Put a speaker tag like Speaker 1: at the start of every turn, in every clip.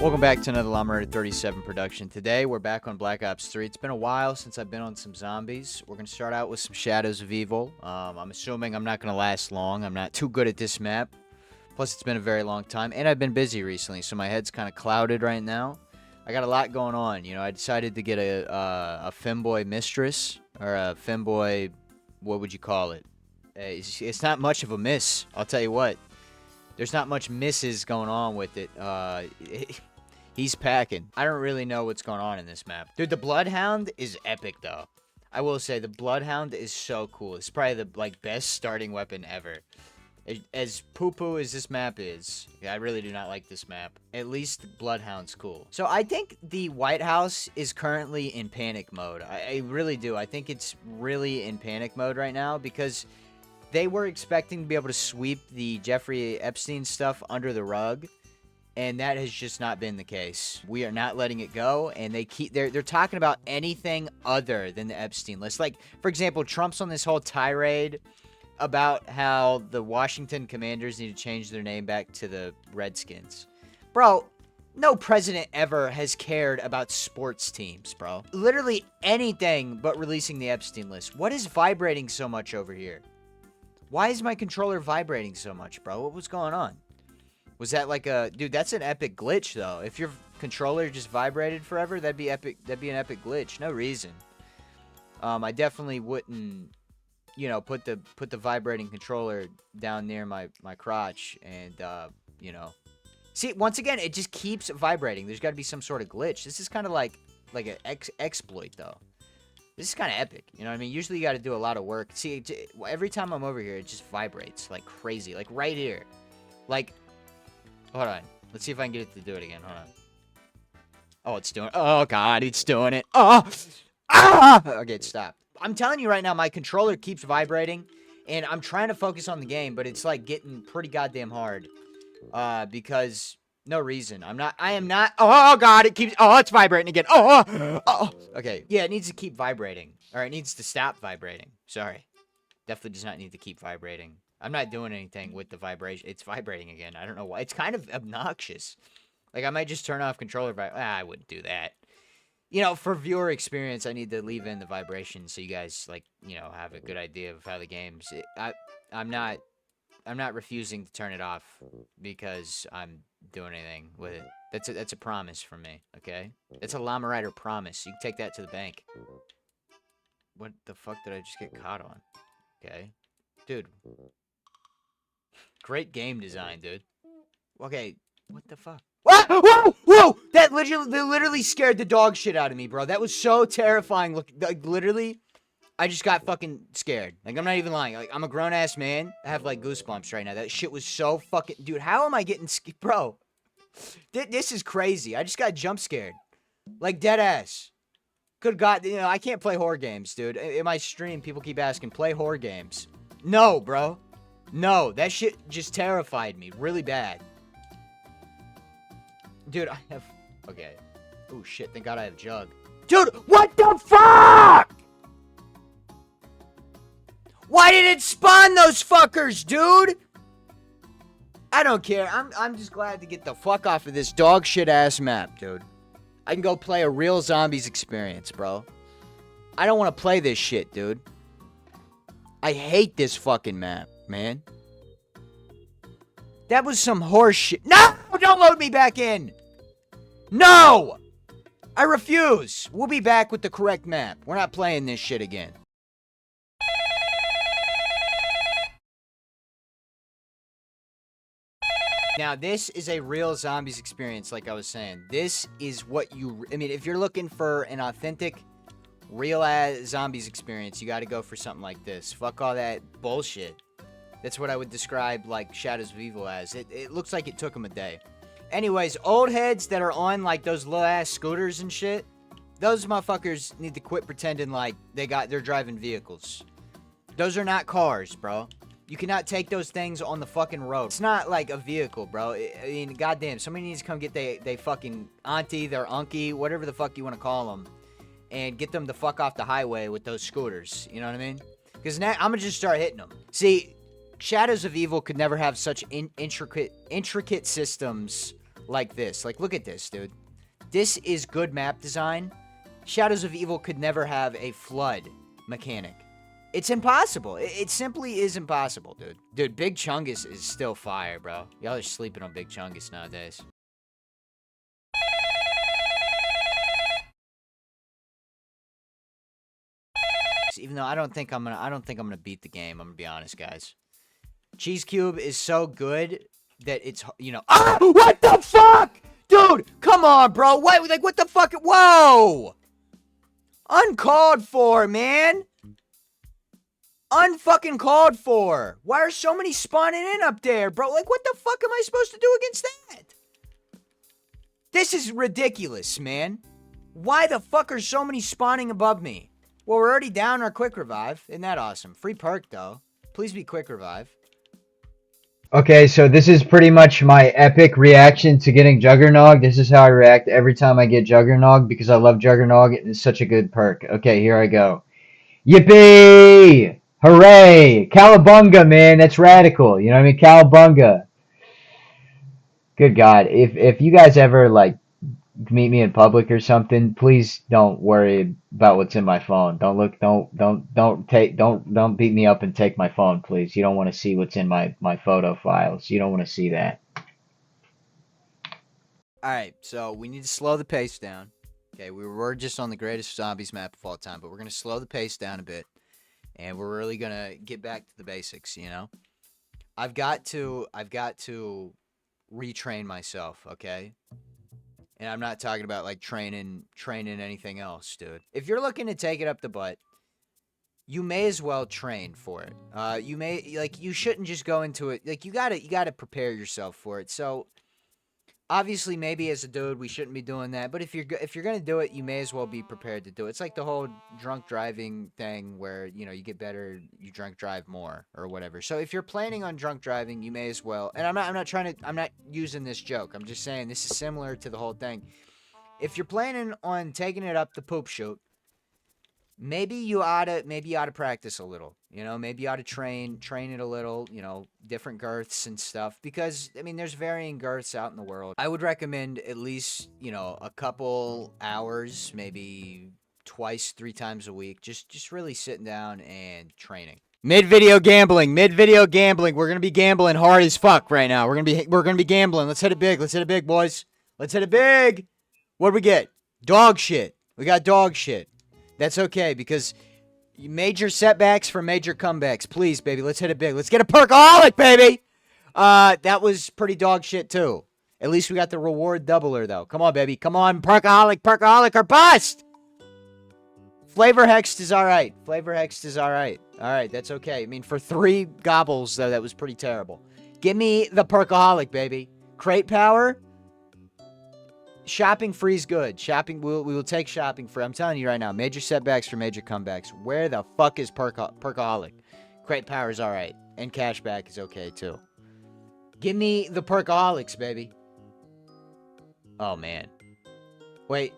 Speaker 1: Welcome back to another Llama Rider 37 production. Today, we're back on Black Ops 3. It's been a while since I've been on some zombies. We're going to start out with some Shadows of Evil. I'm assuming I'm not going to last long. I'm not too good at this map. Plus, it's been a very long time, and I've been busy recently, so my head's kind of clouded right now. I got a lot going on. You know, I decided to get a femboy mistress, or a femboy, what would you call it? It's not much of a miss, I'll tell you what. There's not much misses going on with it. He's packing. I don't really know what's going on in this map. Dude, the Bloodhound is epic, though. I will say, the Bloodhound is so cool. It's probably the, best starting weapon ever. As poo-poo as this map is, I really do not like this map. At least the Bloodhound's cool. So I think the White House is currently in panic mode. I really do. I think it's really in panic mode right now because they were expecting to be able to sweep the Jeffrey Epstein stuff under the rug. And that has just not been the case. We are not letting it go, and they're talking about anything other than the Epstein list. Like, for example, Trump's on this whole tirade about how the Washington Commanders need to change their name back to the Redskins. Bro, no president ever has cared about sports teams, bro. Literally anything but releasing the Epstein list. What is vibrating so much over here? Why is my controller vibrating so much, bro? What was going on? Was that like a... Dude, that's an epic glitch, though. If your controller just vibrated forever, that'd be epic. That'd be an epic glitch. No reason. I definitely wouldn't, you know, put the vibrating controller down near my crotch and, you know... See, once again, it just keeps vibrating. There's got to be some sort of glitch. This is kind of like an exploit, though. This is kind of epic. You know what I mean? Usually you got to do a lot of work. See, every time I'm over here, it just vibrates like crazy. Like right here. Like... Hold on. Let's see if I can get it to do it again. Hold on. Oh, it's doing it. Oh, God. It's doing it. Oh! Ah! Okay, it stopped. I'm telling you right now, my controller keeps vibrating, and I'm trying to focus on the game, but it's, like, getting pretty goddamn hard. Because... No reason. I am not... Oh, God, it keeps... Oh, it's vibrating again. Oh! Okay. Yeah, it needs to keep vibrating. Or it needs to stop vibrating. Sorry. Definitely does not need to keep vibrating. I'm not doing anything with the vibration. It's vibrating again. I don't know why. It's kind of obnoxious. Like, I might just turn off controller I wouldn't do that. You know, for viewer experience, I need to leave in the vibration so you guys, like, you know, have a good idea of how the game's... I'm not refusing to turn it off because I'm doing anything with it. That's a promise from me, okay? It's a Llama Rider promise. You can take that to the bank. What the fuck did I just get caught on? Okay. Dude. Great game design, dude. Okay, what the fuck? Whoa! Whoa! Whoa! That literally scared the dog shit out of me, bro. That was so terrifying. Look, like, literally, I just got fucking scared. Like, I'm not even lying. Like, I'm a grown-ass man. I have, like, goosebumps right now. That shit was so fucking... Dude, how am I getting scared? Bro, this is crazy. I just got jump scared. Like, dead ass. Good God, you know, I can't play horror games, dude. In my stream, people keep asking, play horror games. No, bro. No, that shit just terrified me really bad. Dude, I have... Okay. Oh, shit. Thank God I have Jug. Dude, what the fuck? Why did it spawn those fuckers, dude? I don't care. I'm just glad to get the fuck off of this dog shit ass map, dude. I can go play a real zombies experience, bro. I don't want to play this shit, dude. I hate this fucking map, man. That was some horse shit. No! Don't load me back in! No! I refuse. We'll be back with the correct map. We're not playing this shit again. Now, this is a real zombies experience, like I was saying. This is what you... I mean, if you're looking for an authentic, real-ass zombies experience, you gotta go for something like this. Fuck all that bullshit. That's what I would describe, like, Shadows of Evil as. It looks like it took them a day. Anyways, old heads that are on, like, those little-ass scooters and shit, those motherfuckers need to quit pretending like they're driving vehicles. Those are not cars, bro. You cannot take those things on the fucking road. It's not like a vehicle, bro. I mean, goddamn, somebody needs to come get they fucking auntie, their unkie, whatever the fuck you want to call them, and get them the fuck off the highway with those scooters. You know what I mean? Because now I'm gonna just start hitting them. See, Shadows of Evil could never have such intricate systems like this. Like, look at this, dude. This is good map design. Shadows of Evil could never have a flood mechanic. It's impossible. It simply is impossible, dude. Dude, Big Chungus is still fire, bro. Y'all are sleeping on Big Chungus nowadays. Even though I don't think I'm gonna beat the game. I'm gonna be honest, guys. Cheese Cube is so good that it's, you know. Ah! What the fuck? Dude, come on, bro. What? Like, what the fuck? Whoa! Uncalled for, man. Unfucking called for. Why are so many spawning in up there, bro? Like, what the fuck am I supposed to do against that? This is ridiculous, man. Why the fuck are so many spawning above me? Well, we're already down our quick revive. Isn't that awesome? Free perk, though. Please be quick revive.
Speaker 2: Okay, so this is pretty much my epic reaction to getting Juggernog. This is how I react every time I get Juggernog because I love Juggernog. It's such a good perk. Okay, here I go. Yippee! Hooray! Cowabunga, man. That's radical. You know what I mean? Cowabunga. Good God. If you guys ever, like, meet me in public or something, please don't worry about what's in my phone. Don't beat me up and take my phone, please. You don't want to see what's in my photo files. You don't want to see that.
Speaker 1: Alright, so we need to slow the pace down. Okay, we were just on the greatest zombies map of all time, but we're going to slow the pace down a bit. And we're really going to get back to the basics, you know? I've got to retrain myself, okay? And I'm not talking about, like, training anything else, dude. If you're looking to take it up the butt, you may as well train for it. You shouldn't just go into it. Like, you gotta prepare yourself for it. So, obviously, maybe as a dude, we shouldn't be doing that. But if you're gonna do it, you may as well be prepared to do it. It's like the whole drunk driving thing where, you know, you get better, you drunk drive more or whatever. So if you're planning on drunk driving, you may as well. And I'm not using this joke. I'm just saying this is similar to the whole thing. If you're planning on taking it up the poop chute, maybe you ought to practice a little, you know, maybe you ought to train it a little, you know, different girths and stuff, because, I mean, there's varying girths out in the world. I would recommend at least, you know, a couple hours, maybe twice, 3 times a week, just really sitting down and training. Mid-video gambling. We're gonna be gambling hard as fuck right now. We're gonna be gambling. Let's hit it big, boys. Let's hit it big. What'd we get? Dog shit. We got dog shit. That's okay, because major setbacks for major comebacks. Please, baby, let's hit it big. Let's get a perkaholic, baby! That was pretty dog shit, too. At least we got the reward doubler, though. Come on, baby. Come on, perkaholic, or bust! Flavor hexed is alright. Alright, that's okay. I mean, for 3 gobbles, though, that was pretty terrible. Give me the perkaholic, baby. Crate power? Shopping free is good. We will take shopping free. I'm telling you right now, major setbacks for major comebacks. Where the fuck is perkaholic? Crate power is alright. And cashback is okay, too. Give me the perkaholics, baby. Oh, man. Wait.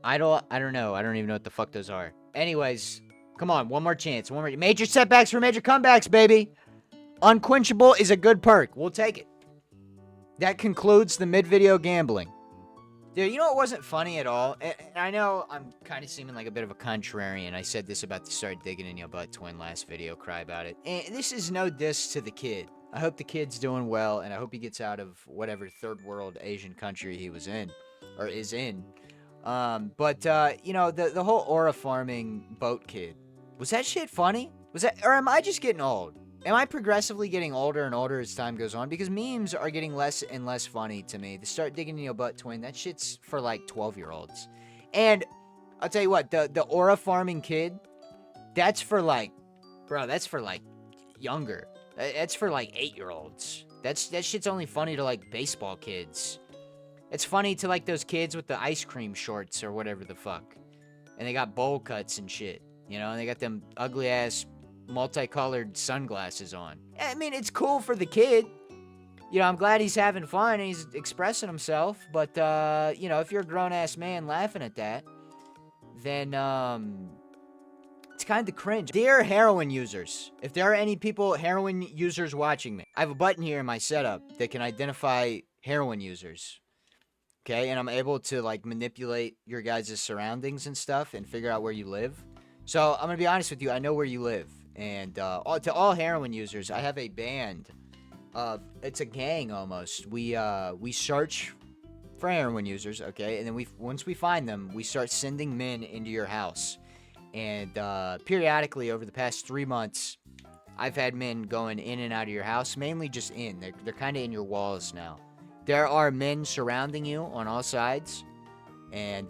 Speaker 1: I don't know. I don't even know what the fuck those are. Anyways, come on. One more chance. Major setbacks for major comebacks, baby. Unquenchable is a good perk. We'll take it. That concludes the mid-video gambling. Dude, you know what wasn't funny at all? And I know I'm kind of seeming like a bit of a contrarian. I said this about to start digging in your butt, twin, last video. Cry about it. And this is no diss to the kid. I hope the kid's doing well, and I hope he gets out of whatever third world Asian country he was in, or is in. You know, the whole aura farming boat kid. Was that shit funny? Or am I just getting old? Am I progressively getting older and older as time goes on? Because memes are getting less and less funny to me. To start digging in your butt, twin, that shit's for, like, 12-year-olds. And I'll tell you what, the aura farming kid, that's for, like, bro, that's for, like, younger. That's for, like, 8-year-olds. That shit's only funny to, like, baseball kids. It's funny to, like, those kids with the ice cream shorts or whatever the fuck. And they got bowl cuts and shit. You know, and they got them ugly-ass multicolored sunglasses on. I mean, it's cool for the kid. You know, I'm glad he's having fun and he's expressing himself. But, you know, if you're a grown-ass man laughing at that, then, it's kind of cringe. Dear heroin users, if there are any heroin users watching me, I have a button here in my setup that can identify heroin users. Okay, and I'm able to like manipulate your guys' surroundings and stuff and figure out where you live. So I'm gonna be honest with you. I know where you live, and to all heroin users, I have a band. It's a gang almost. We search for heroin users, okay, and then once we find them, we start sending men into your house. And periodically over the past 3 months, I've had men going in and out of your house, mainly just in. They're kind of in your walls now. There are men surrounding you on all sides, and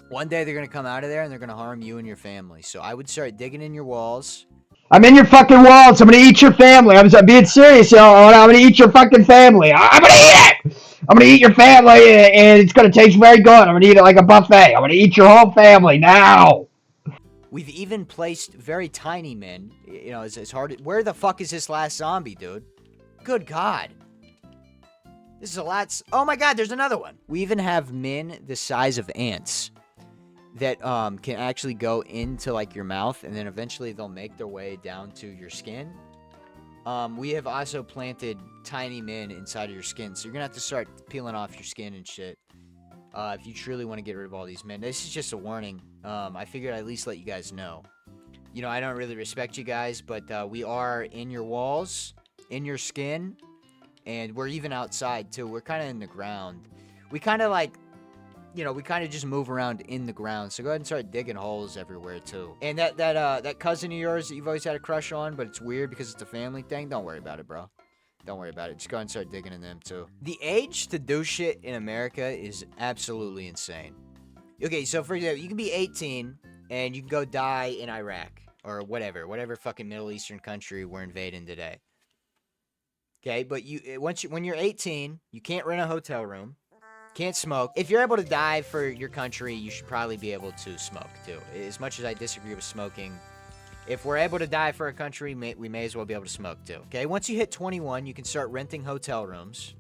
Speaker 1: one day they're gonna come out of there and they're gonna harm you and your family. So I would start digging in your walls.
Speaker 2: I'm in your fucking walls. I'm gonna eat your family. I'm being serious, yo. I'm gonna eat your fucking family. I'm gonna eat it. I'm gonna eat your family, and it's gonna taste very good. I'm gonna eat it like a buffet. I'm gonna eat your whole family now.
Speaker 1: We've even placed very tiny men. You know, it's hard. Where the fuck is this last zombie, dude? Good God. This is a lot. Oh my God, there's another one. We even have men the size of ants that can actually go into like your mouth, and then eventually they'll make their way down to your skin. We have also planted tiny men inside of your skin, so you're gonna have to start peeling off your skin and shit. If you truly want to get rid of all these men. This is just a warning. I figured I'd at least let you guys know. You know, I don't really respect you guys, but we are in your walls, in your skin, and we're even outside too. We're kind of in the ground. We kind of like, you know, we kind of just move around in the ground. So go ahead and start digging holes everywhere too. And that cousin of yours that you've always had a crush on, but it's weird because it's a family thing. Don't worry about it, bro. Don't worry about it. Just go ahead and start digging in them too. The age to do shit in America is absolutely insane. Okay, so for example, you can be 18 and you can go die in Iraq or whatever fucking Middle Eastern country we're invading today. Okay, but when you're 18, you can't rent a hotel room, can't smoke. If you're able to die for your country, you should probably be able to smoke too. As much as I disagree with smoking, if we're able to die for a country, we may as well be able to smoke too. Okay, once you hit 21, you can start renting hotel rooms,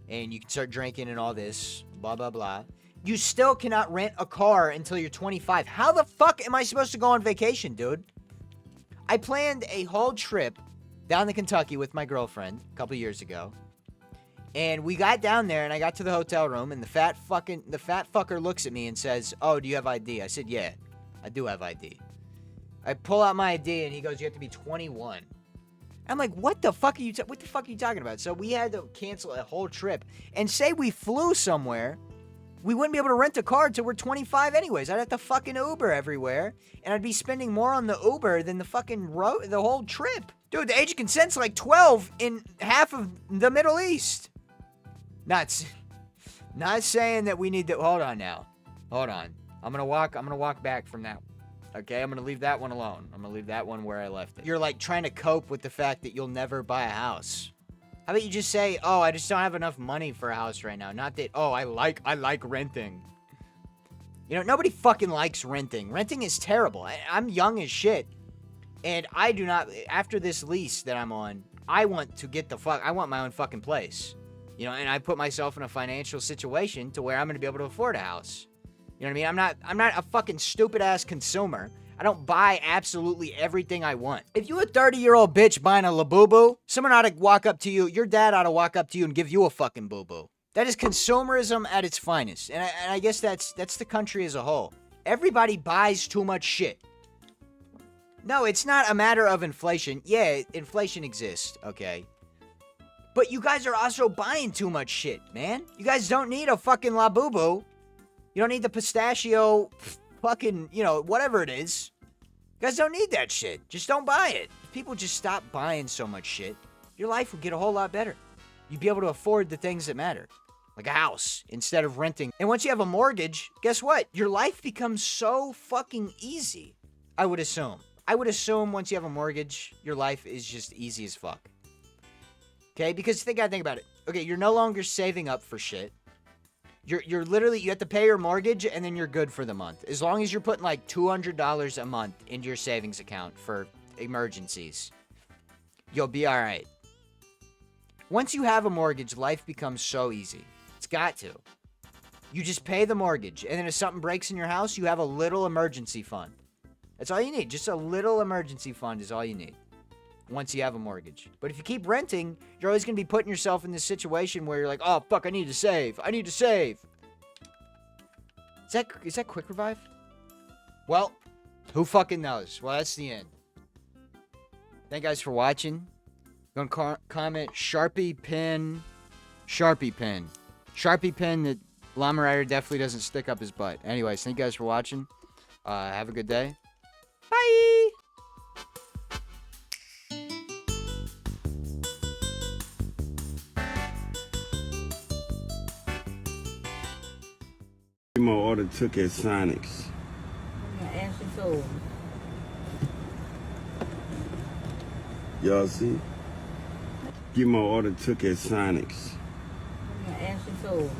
Speaker 1: and you can start drinking and all this, blah, blah, blah. You still cannot rent a car until you're 25. How the fuck am I supposed to go on vacation, dude? I planned a whole trip down to Kentucky with my girlfriend a couple years ago. And we got down there, and I got to the hotel room, and the fat fucker looks at me and says, "Oh, do you have ID?" I said, "Yeah, I do have ID." I pull out my ID, and he goes, "You have to be 21." I'm like, what the fuck are you talking about? So we had to cancel a whole trip. And say we flew somewhere, we wouldn't be able to rent a car until we're 25 anyways. I'd have to fucking Uber everywhere, and I'd be spending more on the Uber than the fucking the whole trip. Dude, the age of consent's like 12 in half of the Middle East. Not saying that we need to. Hold on now. Hold on. I'm gonna walk back from that. Okay, I'm gonna leave that one alone. I'm gonna leave that one where I left it. You're like trying to cope with the fact that you'll never buy a house. How about you just say, "Oh, I just don't have enough money for a house right now." Not that, "Oh, I like renting." You know, nobody fucking likes renting. Renting is terrible. I'm young as shit, and I do not. After this lease that I'm on, I want to get I want my own fucking place. You know, and I put myself in a financial situation to where I'm gonna be able to afford a house. You know what I mean? I'm not a fucking stupid ass consumer. I don't buy absolutely everything I want. If you a 30-year-old bitch buying a Labubu, someone ought to walk up to you, your dad ought to walk up to you and give you a fucking boo-boo. That is consumerism at its finest. And I guess that's the country as a whole. Everybody buys too much shit. No, it's not a matter of inflation. Yeah, inflation exists, okay? But you guys are also buying too much shit, man. You guys don't need a fucking Labubu. You don't need the pistachio fucking, you know, whatever it is. You guys don't need that shit. Just don't buy it. If people just stop buying so much shit, your life would get a whole lot better. You'd be able to afford the things that matter. Like a house, instead of renting. And once you have a mortgage, guess what? Your life becomes so fucking easy, I would assume. I would assume once you have a mortgage, your life is just easy as fuck. Okay, because think about it. Okay, you're no longer saving up for shit. You're literally, you have to pay your mortgage and then you're good for the month. As long as you're putting like $200 a month into your savings account for emergencies, you'll be all right. Once you have a mortgage, life becomes so easy. It's got to. You just pay the mortgage, and then if something breaks in your house, you have a little emergency fund. That's all you need. Just a little emergency fund is all you need. once you have a mortgage. But if you keep renting, you're always going to be putting yourself in this situation where you're like, oh, fuck, I need to save. I need to save. Is that quick revive? Well, who fucking knows? Well, that's the end. Thank you guys for watching. Go and comment Sharpie pin. Sharpie pin. Sharpie pin that Llama Rider definitely doesn't stick up his butt. Anyways, thank you guys for watching. Have a good day. Bye!
Speaker 3: My order took at Sonic's.
Speaker 4: Ashley sold.
Speaker 3: Y'all see? Get my order took at Sonic's.
Speaker 4: Ashley sold.